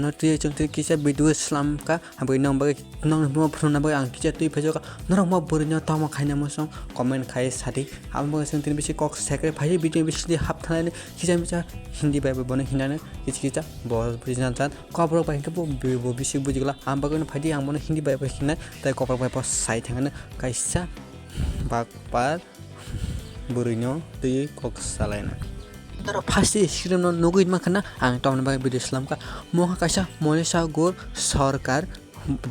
Nanti contoh kisah video Islam ka hampir nang bagi nang mau pernah bagi ang kisah tu ibadah ka nang mau berinya tahu makanya masong komen kai sadi am bagi sentin bisi kok sekre bhai video bisi di hap thana ni kisah bisa Hindi Bible bone hinana kisah bos bisi nantan koper bagi ke bo bisi buji gala am bagi bhai ang bone Hindi Bible hina tai koper bagi sai thangana kaisa bakpar berinya tu kok salaina तर फास्टी screen नगुइन माखना आं town बाग video इस्लाम का मोहा कैसा मनीषा गोर सरकार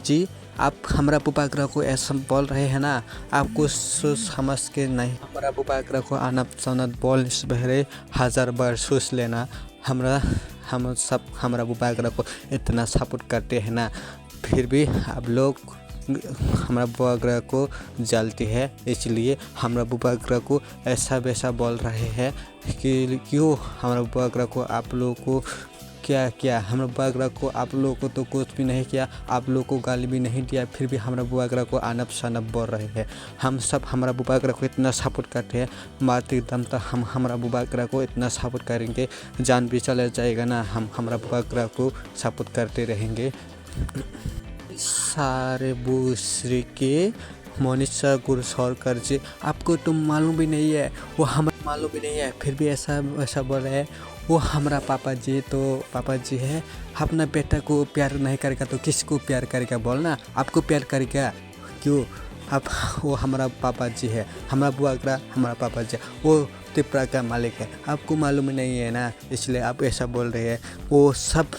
जी आप हमारा बुपाग्रह को ऐसा बोल रहे हैं ना आपको समझ के नहीं हमारा बुपाग्रह को अनप सनत बोल इस बहरे 1000 बार सोच लेना हम सब हमारा बुपाग्रह को इतना सपोर्ट करते हैं ना फिर भी आप लोग हमारा बुपाग्रह को जलती है इसलिए हमारा बुपाग्रह को ऐसा वैसा बोल रहे हैं कि क्यों हमारा बुपाग्रह को आप लोगों को क्या किया हमारा बुपाग्रह को आप लोगों को तो कुछ भी नहीं किया आप लोगों को गाली भी नहीं दिया फिर भी हमारा बुपाग्रह को अनप शनप बोल रहे हैं हम सब हमारा बुपाग्रह को इतना सपोर्ट करते हैं मारते दम तक हम हमारा बुपाग्रह को इतना सपोर्ट करेंगे जान भी चला जाएगा ना हम हमारा बुपाग्रह को सपोर्ट करते रहेंगे सारे बूसरी के मनीषा गुरु सरकार जी आपको तो मालूम भी नहीं है वो हमें मालूम भी नहीं है फिर भी ऐसा बोल रहे हैं वो हमारा पापा जी है अपना बेटा को प्यार नहीं करेगा तो किसको प्यार करेगा बोलना आपको प्यार करेगा क्यों आप वो हमारा पापा जी है हमारा बुआग्रा हमारा पापा जी वो त्रिपुरा का मालिक है आपको मालूम नहीं है ना इसलिए आप ऐसा बोल रहे हैं वो सब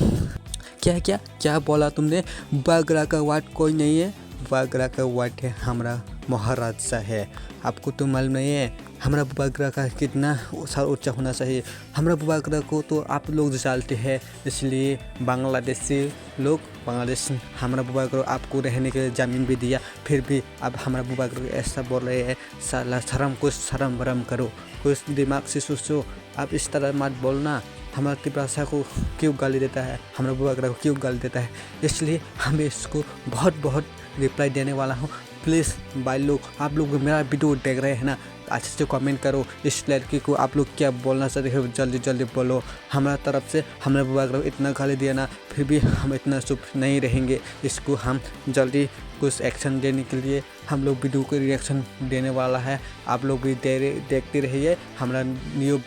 क्या बोला तुमने बागरा का वाट कोई नहीं है बागरा का वाट है हमारा महाराजा है आपको तो मालूम नहीं है हमारा बागरा का कितना ऊंचा होना चाहिए हमारा बागरा को तो आप लोग डालते हैं इसलिए बांग्लादेशी लोग बांग्लादेश हमारा बागरा आपको रहने के लिए ज़मीन भी दिया फिर भी अब हमारा बागरा ऐसा बोल रहे हैं साला शर्म बरम करो कुछ दिमाग से सोचो आप इस तरह मत बोलना हमारी त्रिपुरा को क्यों गाली देता है हमारा बुआग्रह को क्यों गाली देता है इसलिए हमें इसको बहुत रिप्लाई देने वाला हूँ प्लीज़ भाई लोग आप लोग मेरा वीडियो देख रहे हैं ना अच्छे से कमेंट करो इस लड़की को आप लोग क्या बोलना चाहते हो जल्दी बोलो हमारा तरफ से हमारे बुआग्रह इतना गाली दिया ना फिर भी हम इतना चुप नहीं रहेंगे इसको हम जल्दी कुछ एक्शन देने के लिए हम लोग वीडियो को रिएक्शन देने वाला है आप लोग भी देखते रहिए हमारा न्यू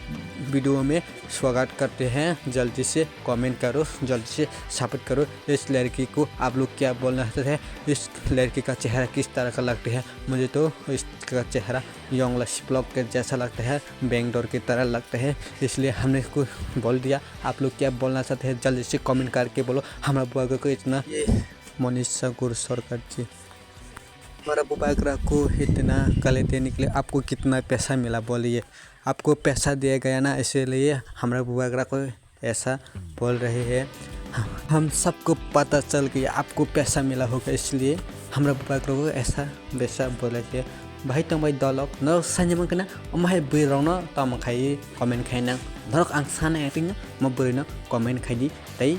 वीडियो में स्वागत करते हैं जल्दी से कमेंट करो जल्दी से सपोर्ट करो इस लड़की को आप लोग क्या बोलना चाहते हैं इस लड़की का चेहरा किस तरह का लगता है मुझे तो इसका चेहरा यंग ब्लॉग के जैसा लगता है बेंगडोर की तरह लगता है इसलिए हमने इसको बोल दिया आप लोग क्या बोलना चाहते हैं जल्दी से कमेंट करके बोलो हमारा बुआग्रह को इतना मनीषा गुरु सरकार जी हमारा बुआग्रह को इतना गाली देने के लिए आपको कितना पैसा मिला बोलिए आपको पैसा दिया गया ना इसीलिए हमारा बुआग्रह को ऐसा बोल रहे हैं हम सबको पता चल गया आपको पैसा मिला होगा इसलिए हमारा बुआग्रह को ऐसा वैसा बोले थे भाई तो भाई दलक न सान्य मंकना अमाय बैरावनो तम खाई कमेंट खाइना धरक आं साना एटिंग म बैरनो कमेंट खाइदि तै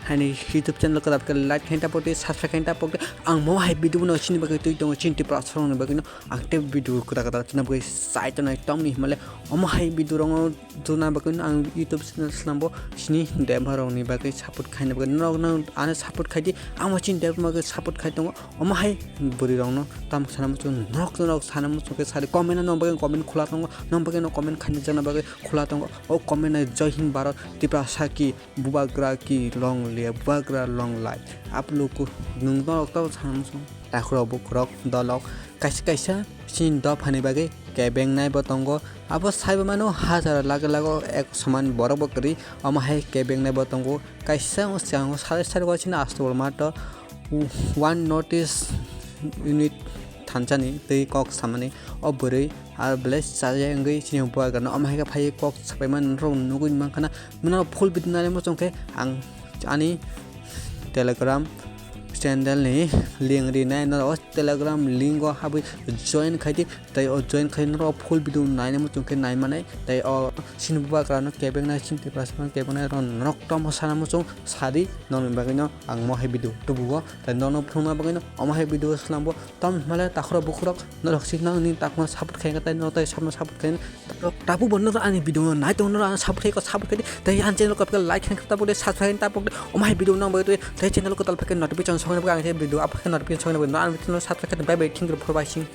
हानि यूट्यूब चैनल को आपके लाइक घंटा पोटे सब्सक्राइब घंटा पोटे आं मोहाय वीडियो न चिनि बगे तुइ दङ चिन्ति प्रासरन बगे न आं ते वीडियो कुरा चिना बगे साइट न तमनि माले अमाय वीडियो रङ जुना बगे आं यूट्यूब चैनल स्लामबो सिनि देभरनि बगे सपोर्ट खाइने बगे न आने सपोर्ट खाइदि आं चिन देभ बगे सपोर्ट खाइ दङ अमाय बुरि रङ तम सानाम चु नक सानाम चुके सारे कमेन्ट न बगे कमेन्ट खुला दङ न बगे न कमेन्ट खाइने जना बगे खुला दङ ओ कमेन्ट जय हिंद भारत त्रिपुरा की बुआग्रह की लॉन्ग बुआग्रह लॉन्ग लाइफ आप लोग को नोंथां दाखुराव बुक्रक दलक कैसे सिन द फाने बागे केबेंनाय बतंगो अब साइब मानो हाजार लागो एक समान बरक बकरी अमाहाय केबेंनाय बतंगो कैसे सियांगो सारे गसिन आस्तोल माट वन नोटिस यूनिट थानसानि दै कक सामानि अबरै आर ब्लेस साजे अंगै सिनि बुआग्रह अमाहाय फाय कक साइमान रो नुगुन माखाना मना फुल बिदनाले मचंके आं आनी Telegram channel ni link ri nai no telegram link o habi join khaidi tai o join khai no full video nai mo chung ke nai manai tai o sinbuba krano kebeng na sin te pas kebeng na ron nok tom sana mo chung sadi non bagai no ang mo he video to bugo tai non phung na bagai no o he video slambo tom male takhro bukhro no roksi na ni takma support khai ka tai no tai samna support khai tapu bonno ani video no nai to no support khai ko support khai tai an channel ko like khai ta bude subscribe ta bude o he video no bagai tai channel ko tal phake notification song na bagai video up khai notification song na bagai no an channel subscribe khai bye bye thank you for watching